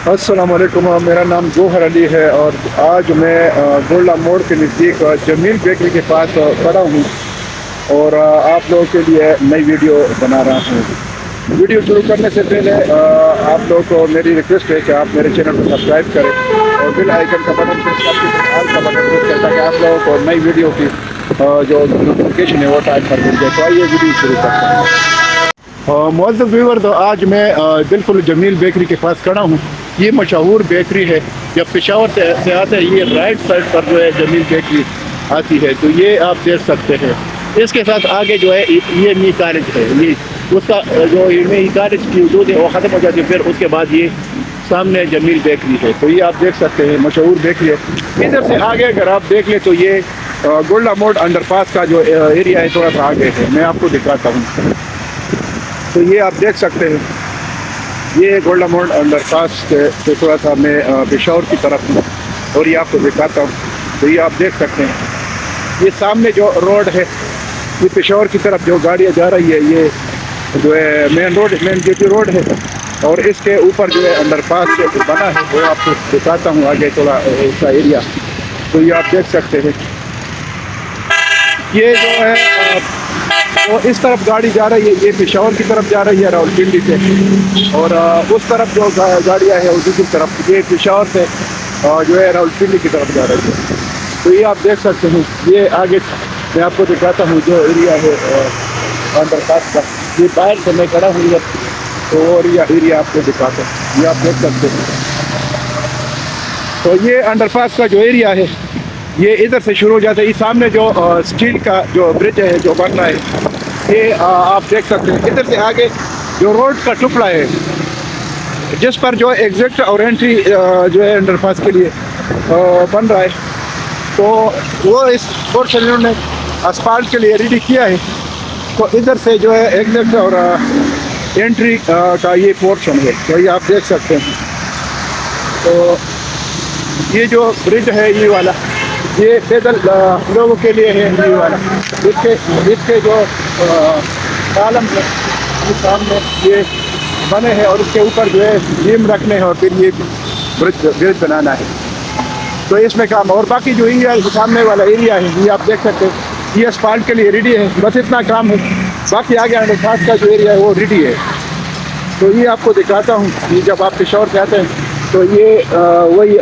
अस्सलामुअलैकुम। मेरा नाम जोहर अली है और आज मैं गोल्डा मोड़ के नज़दीक जमील बेकरी के पास खड़ा हूँ और आप लोगों के लिए नई वीडियो बना रहा हूँ। वीडियो शुरू करने से पहले आप लोगों को मेरी रिक्वेस्ट है कि आप मेरे चैनल को सब्सक्राइब करें और बिल आइकन का बटन प्रेस करके ऑल का बटन प्रेस करें ताकि आप लोगों को नई वीडियो की जो नोटिफिकेशन है वो टाइम पर मिल जाए। तो आइए वीडियो शुरू करते हैं। मुअज़्ज़ज़ व्यूअर, तो आज मैं बिल्कुल जमील बेकरी के पास खड़ा हूँ। ये मशहूर बेकरी है। जब पेशावर से आता है ये राइट साइड पर जो है जमील बेकरी आती है, तो ये आप देख सकते हैं। इसके साथ आगे जो है ये मी कॉलेज है। ये उसका जो मी कॉलेज की वजूद है वो ख़त्म हो जाती है, फिर उसके बाद ये सामने जमील बेकरी है। तो ये आप देख सकते हैं, मशहूर बेकरी है। इधर से आगे अगर आप देख लें तो ये गोल्डा मोड़ अंडरपास का जो एरिया है थोड़ा सा आगे है। मैं आपको दिखाता हूँ। तो ये आप देख सकते हैं, ये गोल्डा मोड़ अंडरपास से थोड़ा सा मैं पेशावर की तरफ हूँ और ये आपको दिखाता हूँ। तो ये आप देख सकते हैं, ये सामने जो रोड है ये पेशावर की तरफ जो गाड़ियाँ जा रही है ये जो है main road, main GT road है। और इसके ऊपर जो है अंडरपास जो बना है वो आपको दिखाता हूँ आगे थोड़ा इसका एरिया। तो ये आप देख सकते हैं, ये जो है वो इस तरफ गाड़ी जा रही है, ये पेशावर की तरफ जा रही है रावलपिंडी से। और उस तरफ जो गाड़ियाँ है वो दूसरी तरफ ये पेशावर से जो है रावलपिंडी की तरफ जा रही है। तो ये आप देख सकते हैं, ये आगे मैं आपको दिखाता हूँ जो एरिया है अंडरपास का। ये बाहर से मैं खड़ा हूँ इधर, तो और ये एरिया आपको दिखाता हूँ। ये आप देख सकते हैं, तो ये अंडरपास का जो एरिया है ये इधर से शुरू हो जाता है। ये सामने जो स्टील का जो ब्रिज है जो बन रहा है ये आप देख सकते हैं। इधर से आगे जो रोड का टुकड़ा है जिस पर जो एग्जिट और एंट्री जो है अंडरपास के लिए बन रहा है, तो वो इस पोर्शन ने असफाल्ट के लिए रेडी किया है। तो इधर से जो है एग्जिट और एंट्री का ये पोर्शन है। तो ये आप देख सकते हैं। तो ये जो ब्रिज है ये वाला, ये पैदल लोगों के लिए है ये वाला। इसके जो कॉलम है ये सामने ये बने हैं और इसके ऊपर जो है बीम रखने हैं और फिर ये ब्रिज बनाना है। तो इसमें काम, और बाकी जो एरिया सामने वाला एरिया है ये आप देख सकते हैं, ये असफाल्ट के लिए रेडी है। बस इतना काम है, बाकी आगे अंडरपास का जो एरिया है वो रेडी है। तो ये आपको दिखाता हूँ कि जब आप पेशावर से आते हैं तो ये वही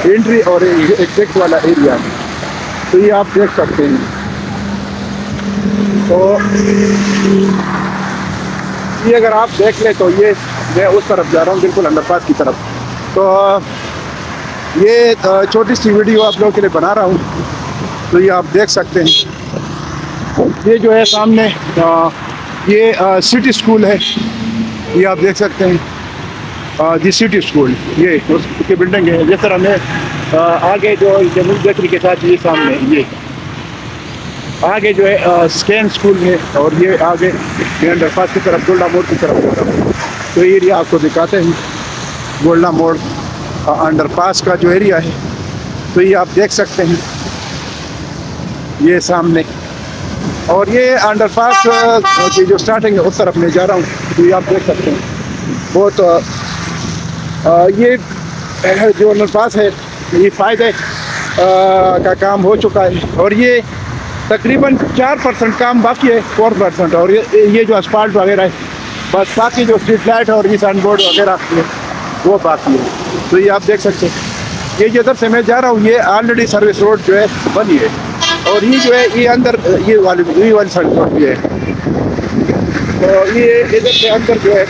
एंट्री और एग्जिट वाला एरिया है। तो ये आप देख सकते हैं। तो ये अगर आप देख लें तो ये मैं उस तरफ जा रहा हूँ, बिल्कुल अंडरपास की तरफ। तो ये छोटी सी वीडियो आप लोगों के लिए बना रहा हूँ। तो ये आप देख सकते हैं, ये जो है सामने ये सिटी स्कूल है। ये आप देख सकते हैं, दी सिटी स्कूल, ये उसकी बिल्डिंग है। जिस तरह में आगे जो जमील बेकरी के साथ ये सामने ये आगे जो है स्कैन स्कूल है और ये आगे अंडरपास की तरफ गोल्डा मोड़ की तरफ जाता है। तो ये एरिया आपको दिखाते हैं, गोल्डा मोड़ अंडरपास का जो एरिया है। तो ये आप देख सकते हैं, ये सामने, और ये अंडरपास की जो स्टार्टिंग है उस तरफ मैं जा रहा हूँ। तो ये आप देख सकते हैं, बहुत ये जो अंडरपास है ये फ़ायदे का काम हो चुका है और ये तकरीबन 4% काम बाकी है, 4%। और ये जो असफाल्ट वगैरह है बस, बाकी जो स्ट्रीट लाइट और ये साइन बोर्ड वगैरह है वो बाकी है। तो ये आप देख सकते हैं, ये जिधर से मैं जा रहा हूँ ये ऑलरेडी सर्विस रोड जो है बनी है और ये जो है ये अंदर ये वाली सड़क रोड भी है। तो ये इधर से अंदर जो है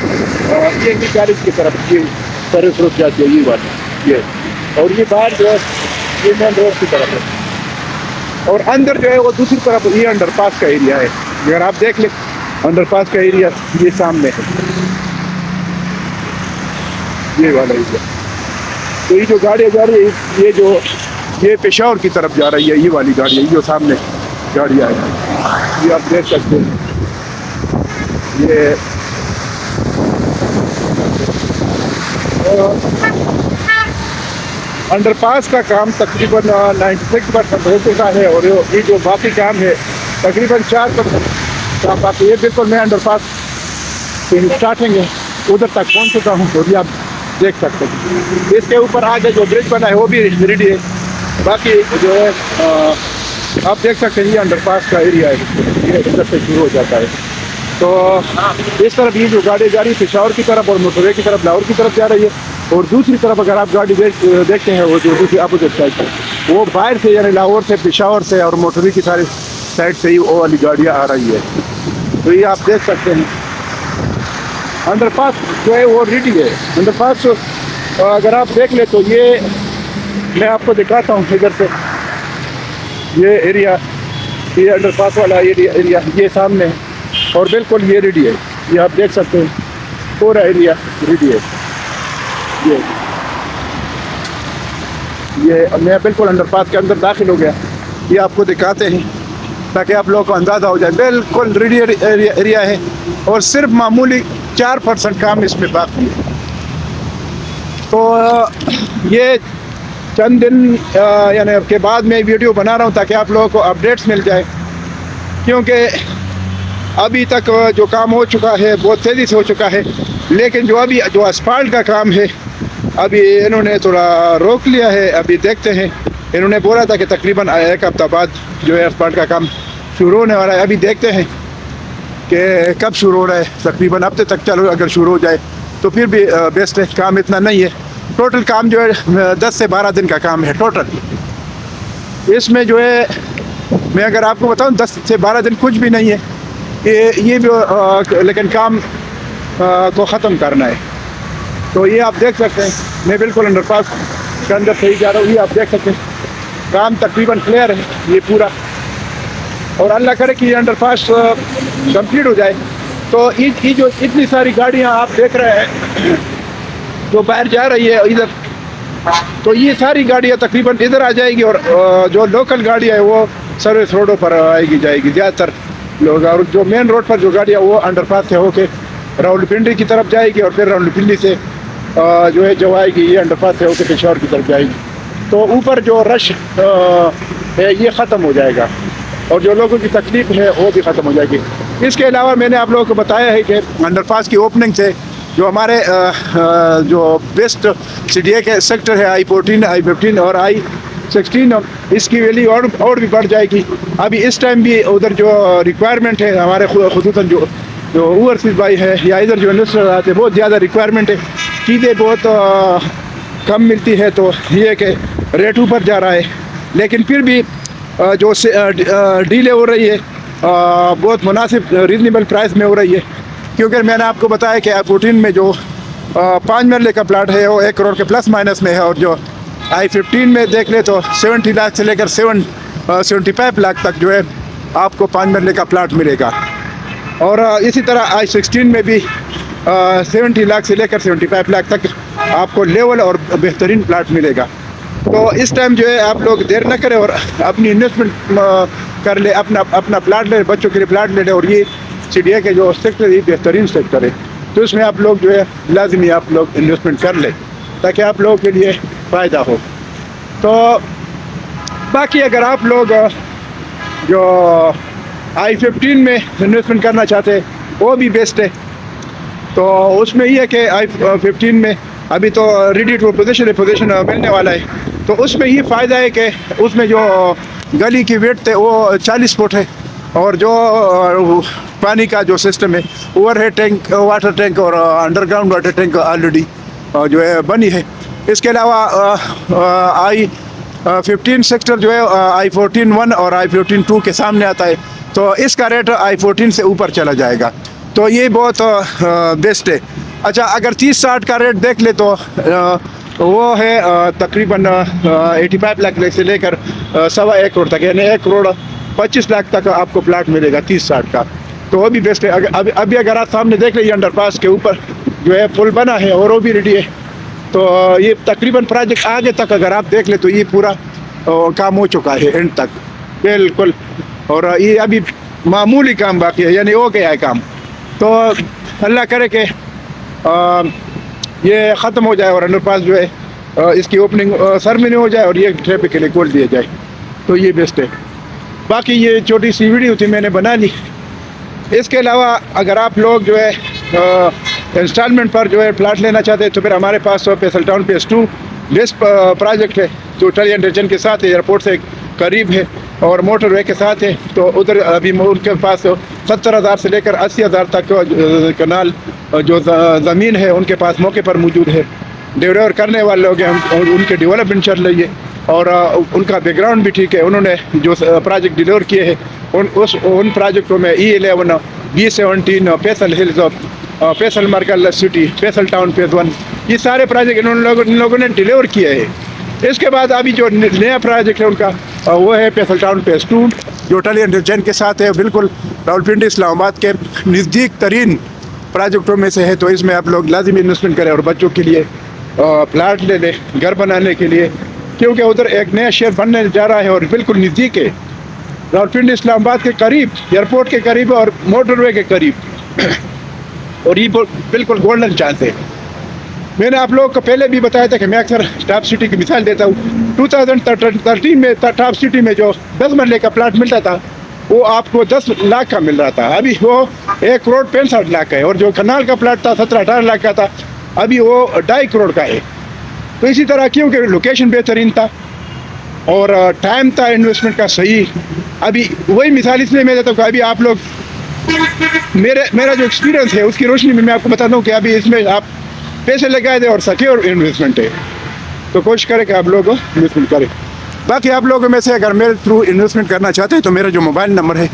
ये कॉलेज की तरफ ये सर्विस रोड जाती है ये वाली ये, और ये बाहर जो है ये मेन रोड की तरफ है और अंदर जो है वो दूसरी तरफ ये अंडरपास का एरिया है। अगर आप देख लें अंडरपास का एरिया ये सामने है, ये वाला एरिया। तो ये जो गाड़ियाँ जा रही है ये पेशावर की तरफ जा रही है, ये वाली गाड़ी है, ये जो सामने गाड़ियाँ हैं ये आप देख सकते हैं। ये अंडरपास का काम तकरीबन 96% हो चुका है और ये जो बाकी काम है तकरीबन 4% काम बाकी। ये बिल्कुल मैं अंडरपास स्टार्टिंग है उधर तक पहुंच चुका हूँ और ये आप देख सकते हैं। इसके ऊपर आगे जो ब्रिज बना है वो भी रेडी है। बाकी जो है आप देख सकते हैं ये अंडरपास का एरिया है, ये इधर से शुरू हो जाता है। तो इस तरफ ये जो गाड़ी जा रही है पेशावर की तरफ और मोटरवे की तरफ, लाहौर की तरफ जा रही है। और दूसरी तरफ अगर आप गाड़ी देखते हैं वो जो दूसरी अपोजिट साइड वो बाहर से यानी लाहौर से, पेशावर से और मोटरवे की सारी साइड से ही वो वाली गाड़ियाँ आ रही है। तो ये आप देख सकते हैं अंडरपास जो है वो रेडी है। अंडरपास अगर आप देख ले तो ये मैं आपको दिखाता हूँ इधर से, ये एरिया, ये अंडरपास वाला एरिया ये सामने है और बिल्कुल ये रेडी है। ये आप देख सकते हैं पूरा एरिया रेडी है। ये मैं बिल्कुल अंडरपास के अंदर दाखिल हो गया, ये आपको दिखाते हैं ताकि आप लोगों को अंदाज़ा हो जाए। बिल्कुल रेडी एरिया है और सिर्फ मामूली 4% काम इसमें बाकी है। तो ये चंद दिन यानी के बाद मैं वीडियो बना रहा हूँ ताकि आप लोगों को अपडेट्स मिल जाए, क्योंकि अभी तक जो काम हो चुका है बहुत तेज़ी से हो चुका है, लेकिन जो असफाल्ट का काम है अभी इन्होंने थोड़ा रोक लिया है। अभी देखते हैं, इन्होंने बोला था कि तकरीबन 1 हफ्ता बाद जो है असफाल्ट का काम शुरू होने वाला है। अभी देखते हैं कि कब शुरू हो रहा है, तकरीबन हफ्ते तक चलो अगर शुरू हो जाए तो फिर भी बेस्ट है। काम इतना नहीं है, टोटल काम जो है 10 से 12 दिन का काम है टोटल। इसमें जो है मैं अगर आपको बताऊं 10 से 12 दिन कुछ भी नहीं है, ये भी लेकिन काम को ख़त्म करना है। तो ये आप देख सकते हैं मैं बिल्कुल अंडरपास के अंदर सही जा रहा हूँ। ये आप देख सकते हैं काम तकरीबन क्लियर है ये पूरा, और अल्लाह करे कि ये अंडरपास कंप्लीट हो जाए। तो ये जो इतनी सारी गाड़ियाँ आप देख रहे हैं जो बाहर जा रही है इधर, तो ये सारी गाड़ियाँ तकरीबन इधर आ जाएगी और जो लोकल गाड़ियाँ है वो सर्विस रोडों पर आएगी जाएगी ज़्यादातर लोग। और जो मेन रोड पर जो गाड़ियाँ वो अंडरपास से होके रावलपिंडी की तरफ जाएगी और फिर रावलपिंडी से जो है जो आएगी ये अंडरपास से होकर पेशावर की तरफ जाएगी। तो ऊपर जो रश है ये ख़त्म हो जाएगा और जो लोगों की तकलीफ है वो भी ख़त्म हो जाएगी। इसके अलावा मैंने आप लोगों को बताया है कि अंडरपास की ओपनिंग से जो हमारे जो बेस्ट CDA के सेक्टर है I14, I15 और I16, इसकी वैल्यू और भी बढ़ जाएगी। अभी इस टाइम भी उधर जो रिक्वायरमेंट है हमारे खुसूसन जो ओवरसीज़ भाई है या इधर जो इन्वेस्टर आते हैं बहुत ज़्यादा रिक्वायरमेंट है, चीज़ें बहुत कम मिलती है। तो ये कि रेट ऊपर जा रहा है, लेकिन फिर भी जो डीले हो रही है बहुत मुनासिब रीज़नेबल प्राइस में हो रही है। क्योंकि मैंने आपको बताया कि I14 में जो 5 मरले का प्लाट है वो 1 करोड़ के प्लस माइनस में है, और जो I15 में देख ले तो 70 लाख से लेकर 75 लाख तक जो है आपको 5 मरले का प्लाट मिलेगा। और इसी तरह I16 में भी 70 लाख से लेकर 75 लाख तक आपको लेवल और बेहतरीन प्लाट मिलेगा। तो इस टाइम जो है आप लोग देर न करें और अपनी इन्वेस्टमेंट कर ले, अपना प्लाट ले, बच्चों के लिए प्लाट ले लें। और ये CDA के जो सेक्टर है बेहतरीन सेक्टर है, तो इसमें आप लोग जो है लाजमी आप लोग इन्वेस्टमेंट कर लें ताकि आप लोगों के लिए फ़ायदा हो। तो बाकी अगर आप लोग जो I15 में इन्वेस्टमेंट करना चाहते हैं वो भी बेस्ट है। तो उसमें ये है कि I15 में अभी तो रेडी टू पोजीशन मिलने वाला है। तो उसमें ये फ़ायदा है कि उसमें जो गली की वेट है वो 40 फुट है, और जो पानी का जो सिस्टम है ओवरहेड टैंक, वाटर टैंक और अंडरग्राउंड वाटर टैंक ऑलरेडी जो है बनी है। इसके अलावा I15 सेक्टर जो है I14-1 और I14-2 के सामने आता है, तो इसका रेट I14 से ऊपर चला जाएगा। तो ये बहुत बेस्ट है। अच्छा, अगर 30-60 का रेट देख ले तो वो है तकरीबन 85 लाख से लेकर 1.25 करोड़ तक, यानी 1 करोड़ 25 लाख तक आपको प्लाट मिलेगा 30-60 का। तो वो भी बेस्ट है। अभी अगर आप सामने देख लीजिए अंडरपास के ऊपर जो है पुल बना है और वो भी रेडी है। तो ये तकरीबन प्रोजेक्ट आगे तक अगर आप देख ले तो ये पूरा काम हो चुका है एंड तक बिल्कुल, और ये अभी मामूली काम बाकी है, यानी हो गया है काम। तो अल्लाह करे कि ये ख़त्म हो जाए और अंडरपास जो है इसकी ओपनिंग सेरेमनी हो जाए और ये ट्रैफिक के लिए खोल दिया जाए, तो ये बेस्ट है। बाकी ये छोटी सी वीडियो थी मैंने बना ली। इसके अलावा अगर आप लोग जो है इंस्टॉलमेंट पर जो है प्लाट लेना चाहते हैं तो फिर हमारे पास Faisal town phase 2 best project है जो टलियन रीजन के साथ है, एयरपोर्ट से करीब है और मोटरवे के साथ है। तो उधर अभी उनके पास 70,000 से लेकर 80,000 तक कनाल जो ज़मीन है उनके पास मौके पर मौजूद है। डिलीवर करने वाले लोग हैं और उनके डेवलपमेंट चल रही है और उनका बैकग्राउंड भी ठीक है। उन्होंने जो प्रोजेक्ट डिलीवर किए हैं उन प्रोजेक्टों में E11, B17, Faisal hills, Faisal Markaz city, Faisal town phase 1, ये सारे प्रोजेक्ट इन लोगों ने डिलीवर किए हैं। इसके बाद अभी जो नया प्रोजेक्ट है उनका वो है फैसल टाउन फेज़ 2 जो टलियन रीजन के साथ है, बिल्कुल रावलपिंडी इस्लामाबाद के नज़दीक तरीन प्रोजेक्टों में से है। तो इसमें आप लोग लाजिमी इन्वेस्टमेंट करें और बच्चों के लिए प्लाट ले लें घर बनाने के लिए, क्योंकि उधर एक नया शहर बनने जा रहा है और बिल्कुल नज़दीक है, रावलपिंडी इस्लामाबाद के करीब, एयरपोर्ट के करीब और मोटरवे के करीब। और ये बिल्कुल गोल्डन चांस है। मैंने आप लोगों को पहले भी बताया था कि मैं अक्सर टॉप सिटी की मिसाल देता हूँ। 2013 में टॉप सिटी में जो 10 मरले का प्लाट मिलता था वो आपको 10 लाख का मिल रहा था, अभी वो 1,65,00,000 का है। और जो कनाल का प्लाट था 17-18 लाख का था, अभी वो 2.5 करोड़ का है। तो इसी तरह क्योंकि लोकेशन बेहतरीन था और टाइम था इन्वेस्टमेंट का सही। अभी वही मिसाल इसलिए मैं देता हूँ कि अभी आप लोग मेरा जो एक्सपीरियंस है उसकी रोशनी में मैं आपको बता दूँ कि अभी इसमें आप पैसे लगाए दें और सिक्योर इन्वेस्टमेंट है। तो कोशिश करें कि आप लोग इन्वेस्टमेंट करें। बाकी आप लोगों में से अगर मेरे थ्रू इन्वेस्टमेंट करना चाहते हैं तो मेरा जो मोबाइल नंबर है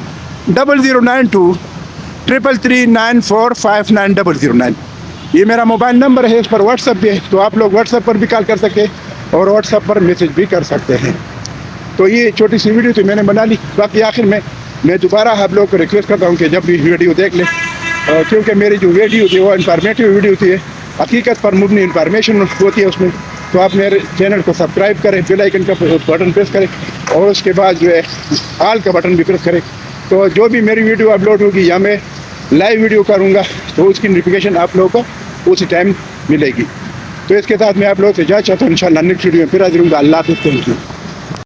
0092 333 945909, ये मेरा मोबाइल नंबर है। इस पर व्हाट्सअप भी है, तो आप लोग व्हाट्सअप पर भी कॉल कर सकते हैं और व्हाट्सअप पर मैसेज भी कर सकते हैं। तो ये छोटी सी वीडियो तो मैंने बना ली। बाकी आखिर में मैं दोबारा आप लोगों को रिक्वेस्ट करता हूँ कि जब भी वीडियो देख लें, क्योंकि मेरी जो वीडियो थी वो इंफॉर्मेटिव वीडियो थी, हकीकत पर मुबनी इंफॉर्मेशन होती है उसमें। तो आप मेरे चैनल को सब्सक्राइब करें, बेल आइकन का बटन प्रेस करें और उसके बाद जो है ऑल का बटन भी प्रेस करें। तो जो भी मेरी वीडियो अपलोड होगी या मैं लाइव वीडियो करूँगा तो उसकी नोटिफिकेशन आप लोगों को उसी टाइम मिलेगी। तो इसके साथ मैं आप लोगों से इजाज़त चाहता हूँ। इंशाल्लाह नेक्स्ट वीडियो में फिर हाजिर हूँगा। अल्लाह हाफ़िज़। Thank you.